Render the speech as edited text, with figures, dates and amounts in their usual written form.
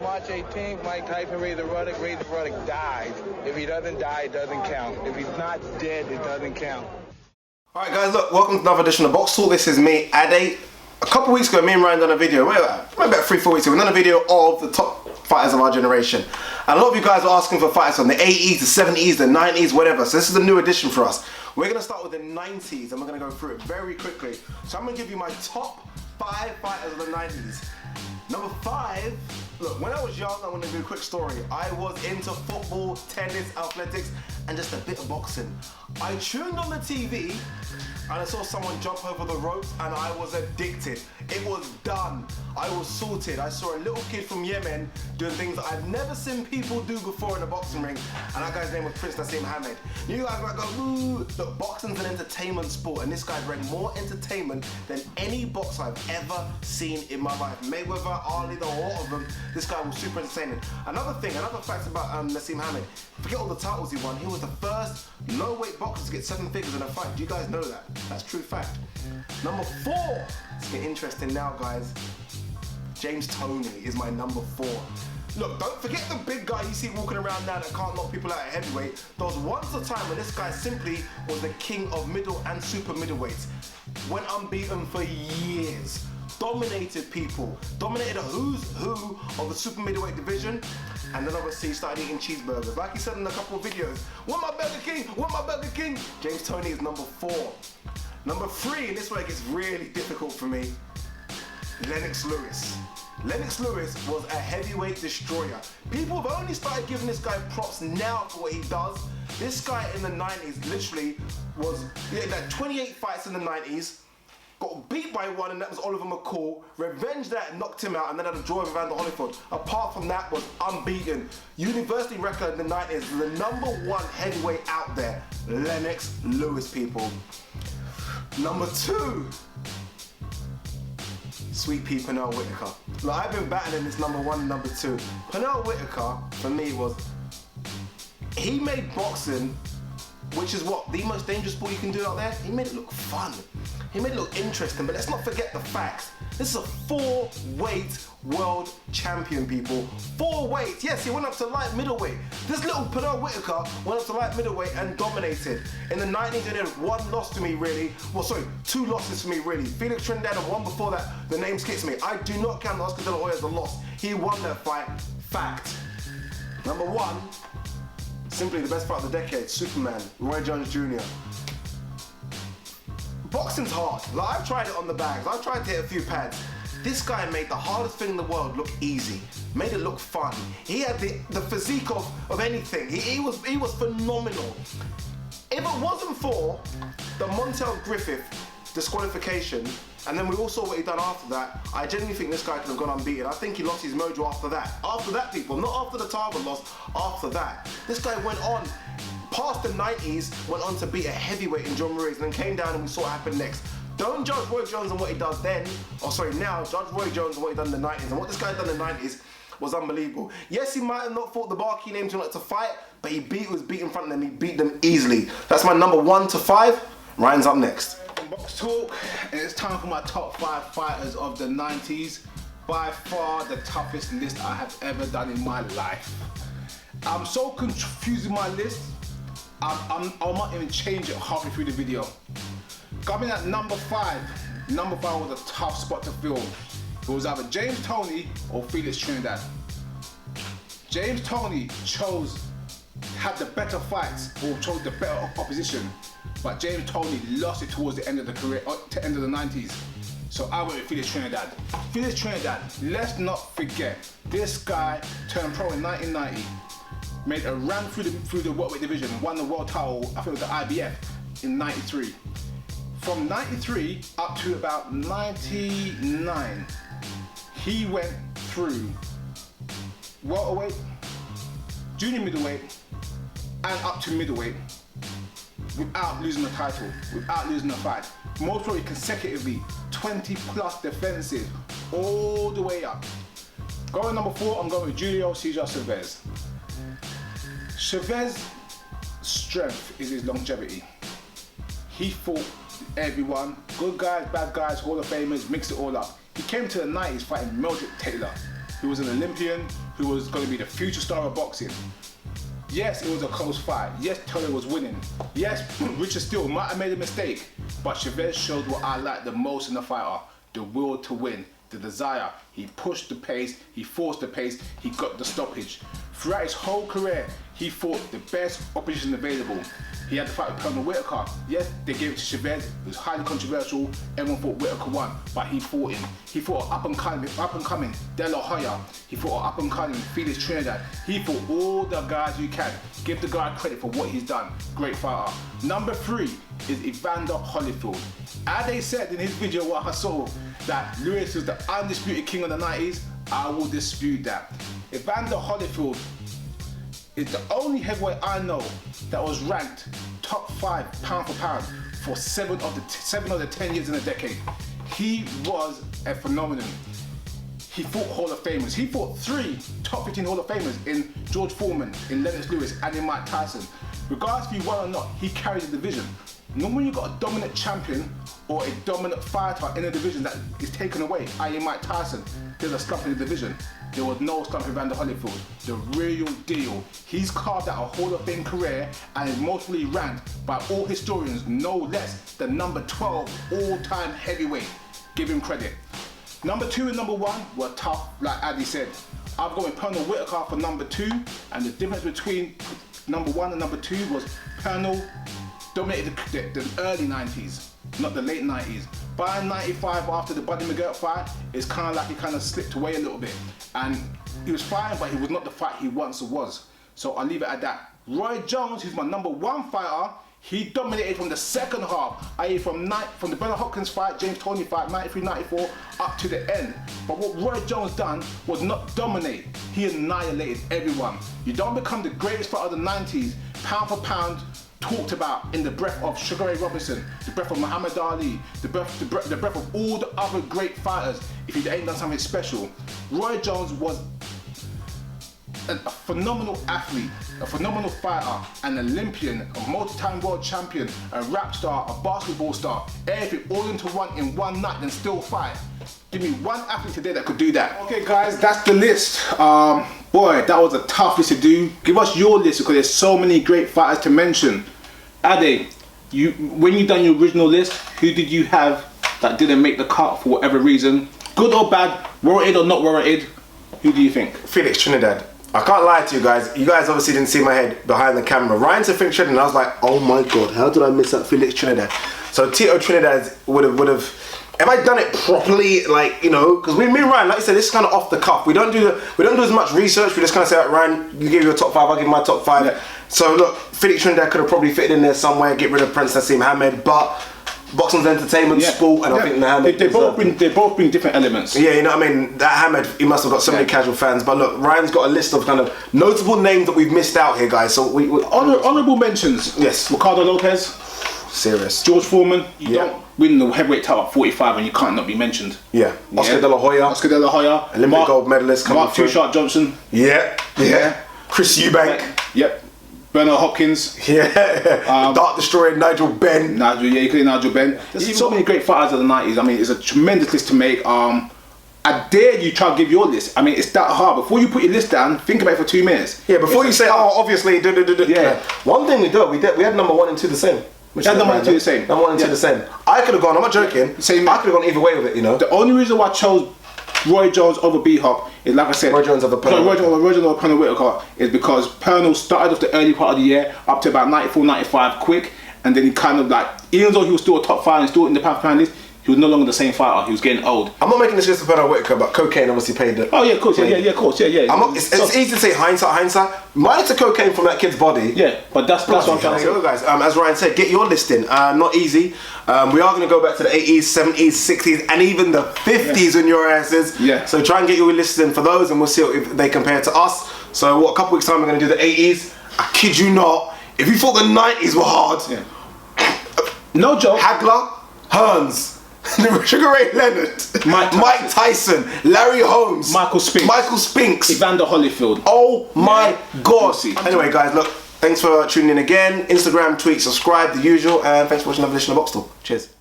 March 18th, Mike Tyson, Razor Ruddock dies. If he doesn't die, it doesn't count. If he's not dead, it doesn't count. Alright guys, look, welcome to another edition of Boxtalk. This is me, Ade. A couple weeks ago, me and Ryan done a video, maybe about 3-4 weeks ago, we done a video of the top fighters of our generation. And a lot of you guys are asking for fighters from the 80s, the 70s, the 90s, whatever. So this is a new edition for us. We're going to start with the 90s and we're going to go through it very quickly. So I'm going to give you my top 5 fighters of the 90s. Number 5, look, when I was young, I'm going to do a quick story. I was into football, tennis, athletics, and just a bit of boxing. I tuned on the TV and I saw someone jump over the ropes and I was addicted. It was done. I was sorted. I saw a little kid from Yemen doing things that I've never seen people do before in a boxing ring, and that guy's name was Naseem. You guys might go, ooh, look, boxing's an entertainment sport, and this guy brought more entertainment than any boxer I've ever seen in my life. Mayweather, Ali, the whole of them, this guy was super entertaining. Another fact about Naseem, forget all the titles he won, he was the first low-weight boxer to get 7 figures in a fight. Do you guys know that? That's true fact. Number 4, it's getting interesting now, guys. James Toney is my number 4. Look, don't forget the big guy you see walking around now that can't knock people out at heavyweight. There was once a time when this guy simply was the king of middle and super middleweights. Went unbeaten for years. Dominated people. Dominated a who's who of the super middleweight division. And then obviously he started eating cheeseburgers. Like he said in a couple of videos, want my Burger King? Want my Burger King? James Toney is number 4. Number 3, and this is where it gets really difficult for me, Lennox Lewis. Lennox Lewis was a heavyweight destroyer. People have only started giving this guy props now for what he does. This guy in the 90s literally was, he had like 28 fights in the 90s, got beat by one, and that was Oliver McCall. Revenged that, knocked him out, and then had a draw with Evander Holyfield. Apart from that, was unbeaten. University record in the 90s, the number 1 heavyweight out there, Lennox Lewis, people. Number 2, Sweet Pea Pernell Whittaker. Look, I've been battling this number 1 and number 2. Pernell Whittaker, for me, he made boxing, which is what, the most dangerous sport you can do out there, he made it look fun. He made it look interesting, but let's not forget the facts. This is a 4-weight world champion, people. 4 weights. Yes, he went up to light middleweight. This little Pernell Whittaker went up to light middleweight and dominated. In the 90s, he had 1 loss to me, really. Well, sorry, 2 losses to me, really. Felix Trinidad and 1 before that, the name skips me. I do not count Oscar De La Hoya as a loss. He won that fight. Fact. Number 1, simply the best fight of the decade, Superman, Roy Jones Jr. Boxing's hard. Like, I've tried it on the bags. I've tried to hit a few pads. This guy made the hardest thing in the world look easy. Made it look fun. He had the physique of anything. He was phenomenal. If it wasn't for the Montel Griffith disqualification, and then we all saw what he done after that, I genuinely think this guy could have gone unbeaten. I think he lost his mojo after that. After that, people, not after the Tarver loss, after that. This guy went on, past the 90s, went on to beat a heavyweight in John Ruiz, and then came down and we saw what happened next. Don't judge Roy Jones on what he does then, now, judge Roy Jones on what he done in the 90s, and what this guy done in the 90s was unbelievable. Yes, he might have not fought the Barkey name too much to fight, but he was beat in front of them, he beat them easily. That's my number 1 to 5, Ryan's up next. Boxtalk, and it's time for my top 5 fighters of the 90s. By far the toughest list I have ever done in my life. I'm so confused with my list, I might even change it halfway through the video. Coming at number 5. Number 5 was a tough spot to fill. It was either James Toney or Felix Trinidad. James Toney had the better fights, or chose the better opposition, but James Toney lost it towards the end of the career, to end of the 90s. So I went with Felix Trinidad. Felix Trinidad, let's not forget, this guy turned pro in 1990, made a run through the welterweight division, won the world title, I think it was the IBF, in 93. From 93 up to about 99, he went through welterweight, junior middleweight, and up to middleweight without losing the title, without losing a fight. Most probably consecutively, 20+ defenses, all the way up. Going number 4, I'm going with Julio Cesar Chavez. Chavez's strength is his longevity. He fought everyone, good guys, bad guys, Hall of Famers, mixed it all up. He came to the 90s fighting Meldrick Taylor, who was an Olympian, who was going to be the future star of boxing. Yes, it was a close fight. Yes, Toney was winning. Yes, Richard Steele might have made a mistake, but Chavez showed what I like the most in a fighter: the will to win, the desire. He pushed the pace, he forced the pace, he got the stoppage. Throughout his whole career, he fought the best opposition available. He had to fight with Pernell Whittaker. Yes, they gave it to Chavez. It was highly controversial. Everyone thought Whittaker won, but he fought him. He fought up and coming De La Hoya. He fought up and coming Felix Trinidad. He fought all the guys you can. Give the guy credit for what he's done. Great fighter. Number 3 is Evander Holyfield. As they said in his video what I saw, that Lewis was the undisputed king of the 90s, I will dispute that. Evander Holyfield is the only heavyweight I know that was ranked top 5 pound for pound for 7 of the 10 years in a decade. He was a phenomenon. He fought Hall of Famers. He fought 3 top 15 Hall of Famers in George Foreman, in Lennox Lewis, and in Mike Tyson. Regardless if he won or not, he carried the division. Normally you've got a dominant champion or a dominant fighter in a division that is taken away, i.e. Mike Tyson. There's a slump in the division. There was no slump in Evander Holyfield. The real deal. He's carved out a Hall of Fame career and is mostly ranked by all historians no less than number 12 all-time heavyweight. Give him credit. Number 2 and number 1 were tough, like Addy said. I've gone with Pernell Whittaker for number 2, and the difference between number 1 and number 2 was Pernell dominated the early 90s, not the late 90s. By 95, after the Buddy McGirt fight, it's kind of like he kind of slipped away a little bit. And he was fighting, but he was not the fight he once was. So I'll leave it at that. Roy Jones, who's my number 1 fighter, he dominated from the second half, i.e. from the Bernard Hopkins fight, James Toney fight, 93-94, up to the end. But what Roy Jones done was not dominate, he annihilated everyone. You don't become the greatest fighter of the 90s, pound for pound, talked about in the breath of Sugar Ray Robinson, the breath of Muhammad Ali, the breath of all the other great fighters, if he ain't done something special. Roy Jones was a phenomenal athlete, a phenomenal fighter, an Olympian, a multi-time world champion, a rap star, a basketball star, everything all into one in one night and still fight. Give me one athlete today that could do that. Okay guys, that's the list. Boy, that was a tough list to do. Give us your list because there's so many great fighters to mention. Ade, when you done your original list, who did you have that didn't make the cut for whatever reason? Good or bad, warranted or not warranted? Who do you think? Felix Trinidad. I can't lie to you guys. You guys obviously didn't see my head behind the camera. Ryan said Felix Trinidad, and I was like, oh my god, how did I miss out Felix Trinidad? So Tito Trinidad would have. Have I done it properly? Like, you know, because me and Ryan, like you said, this is kind of off the cuff. We don't do as much research. We just kind of say, right, Ryan, you give your top 5, I'll give my top 5. Yeah. So look, Felix Trinidad could have probably fitted in there somewhere. Get rid of Prince Naseem Hamed, but boxing's entertainment, sport, and I think Hamed. They both bring different elements. Yeah, you know what I mean. That Hamed, he must have got so many casual fans. But look, Ryan's got a list of kind of notable names that we've missed out here, guys. So we honourable mentions. Yes, Ricardo Lopez. Serious. George Foreman. You don't win the heavyweight title at 45 and you can't not be mentioned. Yeah. Oscar De La Hoya. Olympic gold medalist. Mark Too Sharp Johnson. Yeah. Chris Eubank. Yep. Bernard Hopkins. Yeah. Dark Destroyer, Nigel Benn. You could Nigel Benn. There's so many great fighters of the 90s. I mean, it's a tremendous list to make. I dare you try to give your list. I mean, it's that hard. Before you put your list down, think about it for 2 minutes. Yeah, before you say, obviously, Yeah. One thing we had number 1 and 2 the same. Number 1 and 2 the same. Number 1 and 2 the same. I could have gone, I'm not joking, same. I could have gone either way with it, you know. The only reason why I chose Roy Jones over B-Hop is, like I said, Roy Jones over Pernell Whittaker is because Pernell started off the early part of the year up to about 94, 95 quick, and then he kind of like, even though he was still a top 5 and still in the pound for pound list, he was no longer the same fighter. He was getting old. I'm not making this list for Pernell Whittaker, but cocaine obviously paid the... Oh yeah, of course, yeah. It's easy to say hindsight. Minus the cocaine from that kid's body. Yeah, but that's what I'm trying to say. Guys, as Ryan said, get your list in. Not easy. We are going to go back to the 80s, 70s, 60s, and even the 50s in your asses. Yeah. So try and get your list in for those, and we'll see if they compare to us. So a couple weeks time we're going to do the 80s. I kid you not. If you thought the 90s were hard, no joke. Hagler, Hearns. Sugar Ray Leonard, Mike Tyson, Larry Holmes, Michael Spinks, Evander Holyfield. Oh my god. Anyway guys, look, thanks for tuning in again. Instagram, tweet, subscribe, the usual, and thanks for watching another edition of Boxtalk. Cheers.